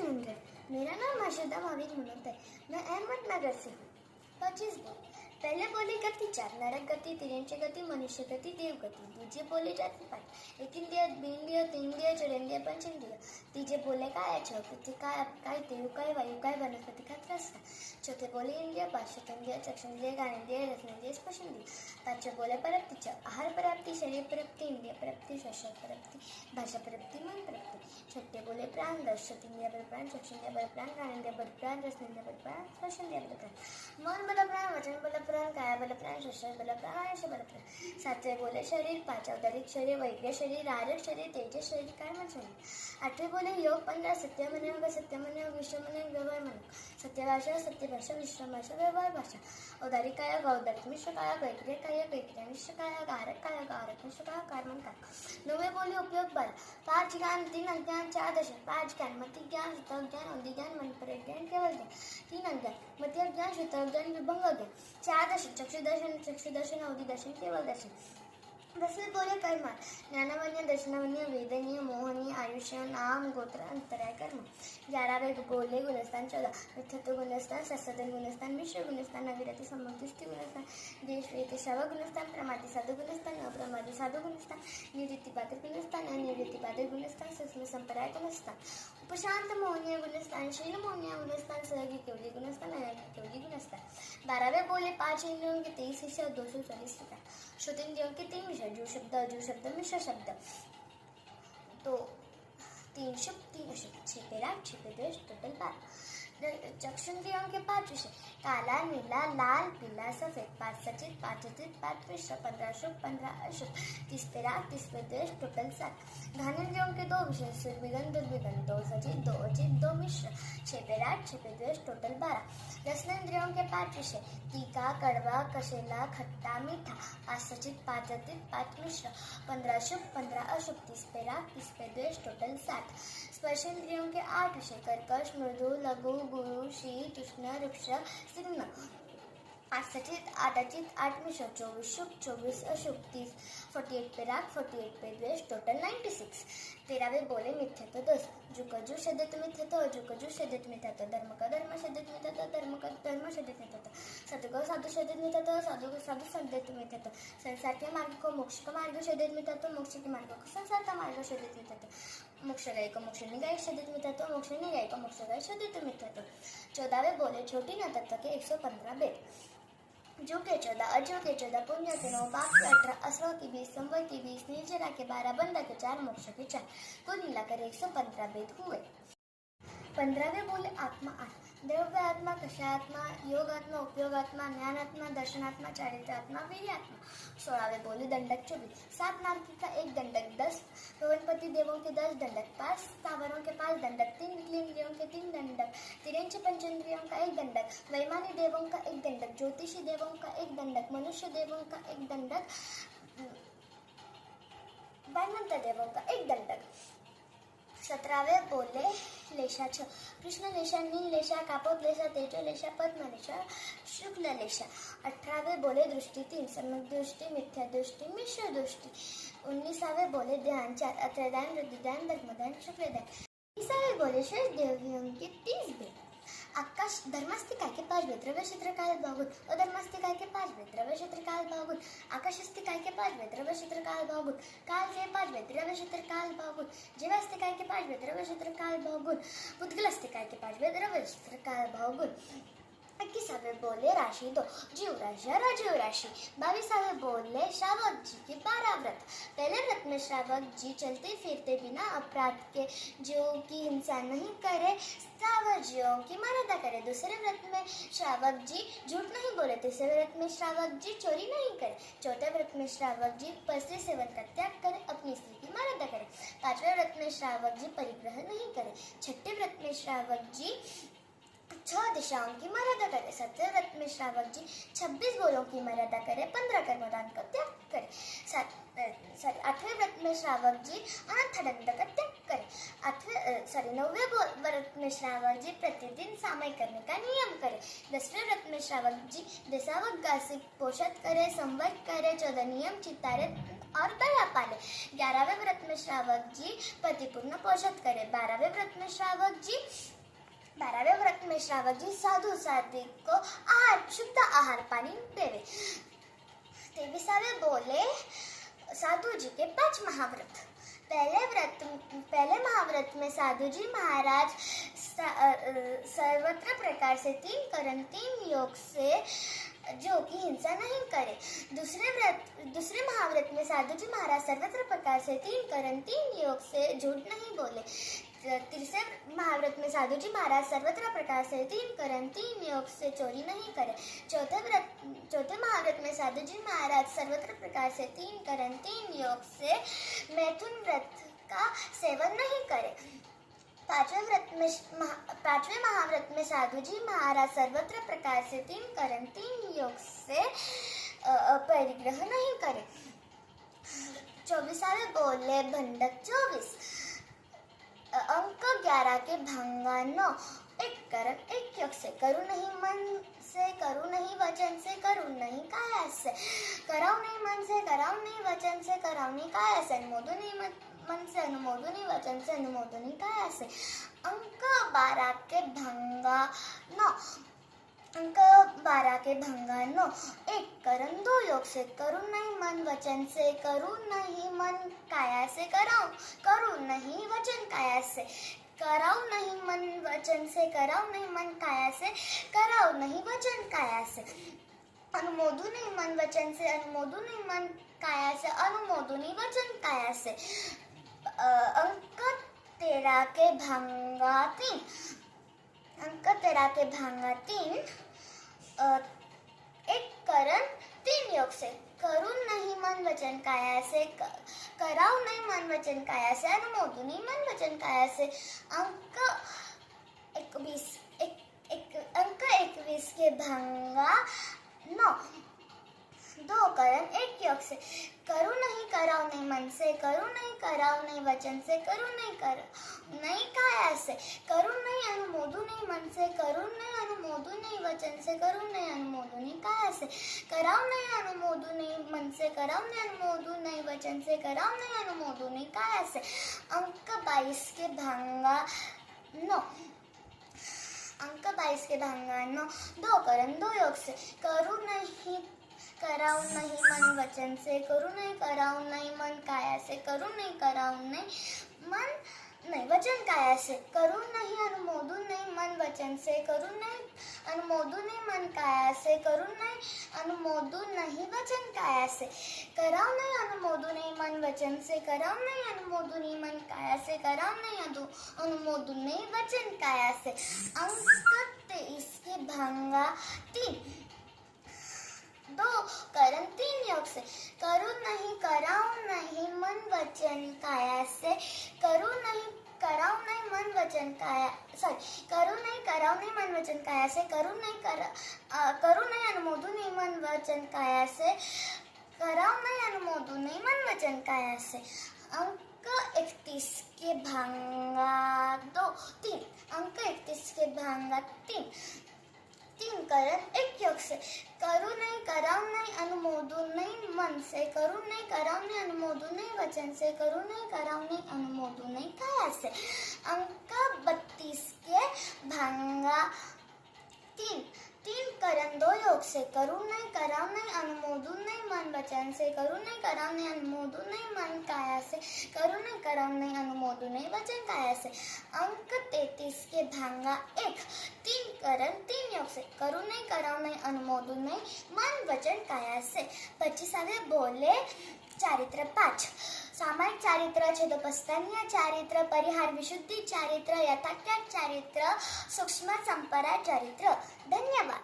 100। मेरा नाम हर्षदा भाविक मुनत है। मैं अहमदनगर से हूँ। 25 बोल। पहले बोले गति 4, नरक गति, तिरंची गति, मनुष्य गति, देव गति। दूजे बोले जाति 5, एक इंद्रिय, द्वि इंद्रिय, तीन इंद्रिय, चार इंद्रिय, पंच इंद्रिय। तीजे बोले काय 6, पृथ्वी काय, आप काय, देव काय, वायु काय, वनस्पति का त्रस्त। चौथे बोले इंद्रिय 5, शतेंद्रिय, चक्षुंद्रिय, ज्ञानेंद्रिय, रसनेंद्रिय, स्पर्शेंद्रिय। पांचवे बोले प्राप्ति 6, आहार प्राप्ति, शरीर प्राप्ति, इंद्रिय प्राप्ति, श्वास प्राप्ति, भाषा प्राप्ति, मन प्राप्ति। छठे बोले प्राण 10, शतेंद्रिय बल प्राण, चक्षुंद्रिय बल प्राण, ज्ञानेंद्रिय बल प्राण, रसनेंद्रिय बल प्राण, स्पर्शेंद्रिय बल प्राण, मन बल प्राण, वचन बल प्राण, काया बल प्राण, श्वसन बल प्राण, आयुष बल प्राण। सातवे बोले शरीर 5, औदरिक शरीर, वैग्य शरीर, आरक शरीर, तेजस शरीर, कर्म शरीर। आठवे बोले योग 15, सत्य मन योग, सत्य मन योग, विश्व मन योग, व्यवहार मन योग, सत्य भाषा, विश्व भाषा, व्यवहार भाषा। औदारिक कायक, औदारिक मिश्र कायक, वैक्रिय कायक, वैक्रिय मिश्र कायक, आरक मिश्र कायक, कर्मण कायक। नवे बोले उपयोग 12, 5 ज्ञान, 3 अज्ञान, 4 दर्शन। 5 ज्ञान, मति ज्ञान, श्रुत ज्ञान, अवधि ज्ञान, मन पर ज्ञान, केवल ज्ञान। 3 अज्ञान, मति ज्ञान, श्रुत ज्ञान, विभंग ज्ञान। 4 दर्शन, चक्षु दर्शन, अवधि दर्शन, केवल दर्शन। 10वें बोले कर्म, ज्ञानवन्य, दर्शनवन्य, वेदनीय, मोहनीय, आयुष्य, नाम, गोत्र, अंतराय, कर्म। 11वें बोले गुणस्थान 14, मिथ्यत्व गुणस्थान, सत्सदन गुणस्थान, मिश्र गुणस्थान, अविरति, संबंधिष्टि गुणस्थान, देश वेद श्रवक गुणस्थान, प्रमादी साधु गुणस्थान, अप्रमादी साधु गुणस्थान, निवृत्ति पात्र गुणस्थान, अनिवृत्ति पात्र गुणस्थान, सस्म संपराय गुणस्थान, उपशांत मोहनीय गुणस्थान, शील मोहनीय गुणस्थान, सहगी केवली गुणस्थान, अनैतिक केवली गुणस्थान। 12वें बोले 5 इंद्रियों के 23 हिस्से और 240 प्रकार, श्रुतेंद्रियों के 3 विषय, जो शब्द, मिश्र शब्द। तो 3 शुभ 3 अशुभ, 6 पे राग, 6 पे द्वेष, टोटल 12। चक्षुंद्रियों के 5 विषय, काला, नीला, लाल, पीला, सफेद। 5 सचित, 5 अचित, 5 मिश्र, 15 शुभ, 15 अशुभ, 30 पे राग, 30 पे द्वेष, टोटल 7। घानेन्द्रियों के 2 विषय, सुरभिगन, दुर्भिगन, 2 सचित, 2 अचित, 2 मिश्र, 6 पे राग, 6 पे द्वेष, टोटल 12। रसनेंद्रियों के 5 विषय, तीखा, कड़वा, कसेला, खट्टा, मीठा। 5 सचित, 5 अचित, 5 मिश्र, 15 शुभ, 15 अशुभ, 30 पे राग, 30 पे द्वेष, टोटल 7। स्पर्शेंद्रियों के 8 विषय, कर्कश, मृदु, लघु, गुरु, शीत, उष्ण, रुक्ष, सिग्न। 8 सचित, 8 अचित, 8 मिश्र, 24 शुभ, 24 अशुभ, 30, 48 पे राग, 48 पे द्वेष, टोटल 96। 13वें बोले मिथ्यत्व 10, जुकजु शब्दित मिथ्यत्व, जुकजु शब्दित मिथ्यत्व, धर्म का धर्म शब्दित मिथ्यत्व, धर्म का धर्म शब्दित मिथ्यत्व, साधु का साधु शब्दित मिथ्यत्व, साधु का साधु शब्दित मिथ्यत्व, संसार के मार्ग को मोक्ष का मार्ग शब्दित मिथ्यत्व, मोक्ष के मार्ग को संसार का मार्ग शब्दित मिथ्यत्व, मोक्ष गए को मोक्ष निगय शब्दित मिथ्यत्व, मोक्ष निगय को मोक्ष गए शब्दित मिथ्यत्व। 14वें बोले छोटी न तत्व के 115 भेद, जो के 14, अजो के 14, पुण्य के 9, पाप के 18, असुरों के 20, संवय के 20, निर्जरा के 12, बंदा के 4, मोक्ष के 4, कुल मिलाकर 115 भेद हुए। 15वें बोले आत्मा 8, द्रव्य आत्मा, कषायात्मा, योग आत्मा, उपयोग आत्मा, ज्ञान आत्मा, दर्शनात्मा, चारित्र आत्मा, वीर्य आत्मा। 16वें बोले दंडक 24, 7 नारकी का 1 दंडक, 10 पवनपति देवों के 10 दंडक, 5 स्थावरों के 5 दंडक, 3 इंद्रियों के 3 दंडक, तिरंच पंचेंद्रियों का 1 दंडक, वैमानी देवों का 1 दंडक, ज्योतिषी देवों का 1 दंडक, मनुष्य देवों का 1 दंडक, वैमंत देवों का 1 दंडक। 17वें बोले लेशा 6, कृष्ण लेशा, नील लेशा, कापोत लेशा, तेजो लेशा, पद्म लेशा, शुक्ल लेशा। 18वें बोले दृष्टि 3, सम्यक दृष्टि, मिथ्या दृष्टि, मिश्र दृष्टि। 19वें बोले ध्यान 4, अत्रदान, रुद्रदान, धर्मदान, शुक्लदान। 30वें बोले शेष देवियों के 30 भेद, आकाश धर्मास्तिकाय के 5 भेद, द्रव्य क्षेत्र काल भागुन, अधर्मास्तिकाय के 5 भेद, द्रव्य क्षेत्र काल भागुन, आकाशस्तिकाय के 5 भेद, द्रव्य क्षेत्र काल भागुन, काल के 5 भेद, द्रव्य क्षेत्र काल भागुन, जीवास्तिकाय के 5 भेद, द्रव्य क्षेत्र काल भागुन, पुद्गलास्तिकाय के 5 भेद, द्रव्य क्षेत्र काल भागुन। 21वें बोले राशि 2, जीव राशि और अजीव राशि। 22वें बोले श्रावक जी के 12 व्रत। पहले व्रत में श्रावक जी चलते फिरते बिना अपराध के जीवों की हिंसा नहीं करे, स्थावर जीवों की मर्यादा करे। दूसरे व्रत में श्रावक जी झूठ नहीं बोले। तीसरे व्रत में श्रावक जी चोरी नहीं करे। चौथे व्रत में श्रावक जी परस्त्री सेवन का त्याग करे, अपनी स्त्री की मर्यादा करे। 5वें व्रत में श्रावक जी परिग्रह नहीं करे। 6ठे व्रत में श्रावक जी 6 दिशाओं की मर्यादा करे। 7वें व्रत में श्रावक जी 26 बोलों की मर्यादा करे, 15 कर्मदान का त्याग करे। 8वें व्रत में श्रावक जी अनर्थदंड का त्याग करे। 9वें व्रत में श्रावक जी प्रतिदिन सामय करने का नियम करे। 10वें व्रत में श्रावक जी देशावगासी पोषण करे, संवत करे, 14 नियम चितारे और दया पाले। 11वें व्रत में श्रावक जी पतिपूर्ण पोषण करे। 12वें व्रत में श्रावक जी 12वें व्रत में श्रावक जी साधु साध्वी को शुद्ध आहार पानी देवे। 23वें बोले साधु जी के 5 महाव्रत। पहले महाव्रत में साधु जी महाराज सर्वत्र प्रकार से 3 करण 3 योग से जो कि हिंसा नहीं करे। दूसरे महाव्रत में साधु जी महाराज सर्वत्र प्रकार से 3 करण 3 योग से झूठ नहीं बोले। तीसरे महाव्रत में साधु जी महाराज सर्वत्र प्रकार से 3 करण 3 योग से चोरी नहीं करे। चौथे महाव्रत में साधु जी महाराज सर्वत्र प्रकार से 3 करण 3 योग से मैथुन व्रत का सेवन नहीं करे। पांचवें महाव्रत में साधु जी महाराज सर्वत्र प्रकार से 3 करण 3 योग से परिग्रह नहीं करे। 24वें बोले भंडक 24 अंक 11 के भंगा 9 1 करण 1 योग से करू नहीं मन से करू नहीं वचन से करू नहीं काया से कराऊ नहीं मन से कराऊ नहीं वचन से कराऊ नहीं काया से अनुमोदु नहीं मन से अनुमोदु नहीं वचन से अनुमोदु नहीं काया से। अंक 12 के भंगा 9 1 करण 2 योग से करू नहीं मन वचन से करू नहीं मन काया से करू नहीं वचन काया से कराऊ नहीं मन वचन से कराऊ नहीं मन काया से कराऊ नहीं वचन काया से अनुमोदु नहीं मन वचन से अनुमोदु नहीं मन काया से अनुमोदु नहीं वचन काया से। अंक 13 के भंगा 3 1 करण 3 योग से करू नहीं मन वचन काया से कराऊ नहीं मन वचन काया से अनुमोदु नहीं मन वचन काया से। अंक 21 के भंगा 9 2 करण 1 योग से करू नहीं कराऊ नहीं मन से करू नहीं कराऊ नहीं वचन से करू नहीं काया से करू नहीं अनुमोदु नहीं मन से करू नहीं अनुमोदु नहीं वचन से करू नहीं अनुमोदु नहीं काया से कराऊ नहीं अनुमोदु नहीं मन से कराऊ नहीं अनुमोदु नहीं वचन से कराऊ नहीं अनुमोदु नहीं काया से। अंक 22 के भंगा 9 2 करण 2 योग से करू नहीं कराऊ नहीं मन वचन से करू नहीं कराऊ नहीं मन काया से करू नहीं कराऊ नहीं वचन काया से करू नहीं अनुमोदु नहीं मन वचन से करू नहीं अनुमोदु नहीं मन काया से करू नहीं अनुमोदु नहीं वचन काया से कराऊ नहीं अनुमोदु नहीं मन वचन से कराऊ नहीं अनुमोदु नहीं मन काया से कराऊ नहीं अनुमोदु नहीं वचन काया से। अंक 23 के भंगा 3 2 करण 3 योग से करू नहीं कराऊ नहीं मन वचन काया से करू नहीं कराऊ नहीं मन वचन काया करू नहीं कराऊ नहीं मन वचन काया से करू नहीं अनुमोदु नहीं मन वचन काया से कराऊ नहीं अनुमोदु नहीं मन वचन काया से। अंक 31 के भंगा 3 करण 1 योग से करू नहीं कराऊ नहीं अनुमोदु नहीं मन से करू नहीं कराऊ नहीं अनुमोदु नहीं वचन से करू नहीं कराऊ नहीं अनुमोदु नहीं काया से। अंक 32 के भंगा 3 करण 2 योग से करू नहीं कराऊ नहीं अनुमोदु नहीं मन वचन से करू नहीं कराऊ नहीं अनुमोदु नहीं मन काया से करू नहीं कराऊ नहीं अनुमोदु नहीं वचन काया से। अंक 33 के भंगा 3 करण 3 योग से करू नहीं कराऊ नहीं अनुमोदु नहीं मन वचन काया से। 25वें बोले चारित्र 5 सामायिक चारित्र छेदोपस्थानीय चारित्र परिहार विशुद्धि चारित्र यथाख्यात चारित्र सूक्ष्म संपरा चारित्र। धन्यवाद।